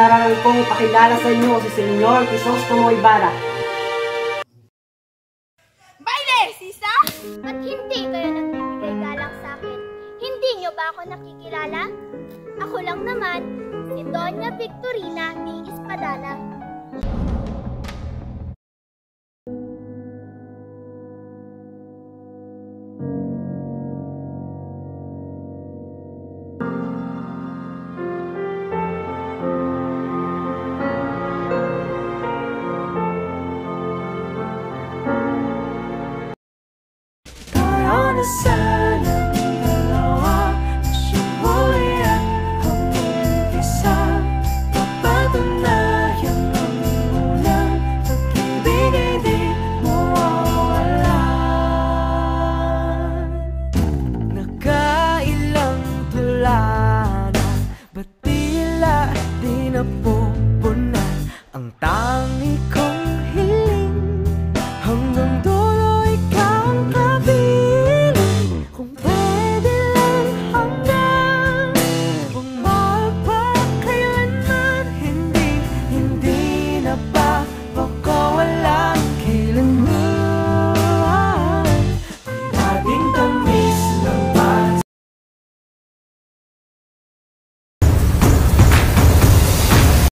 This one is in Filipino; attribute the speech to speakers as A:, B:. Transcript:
A: nararal kong ipakilala sa inyo si Senyor Crisostomo Ibarra.
B: Baile, Sisa! Ba't hindi kayo nagbibigay galang sa akin? Hindi niyo ba ako nakikilala? Ako lang naman, si Doña Victorina de Espadana.
C: On a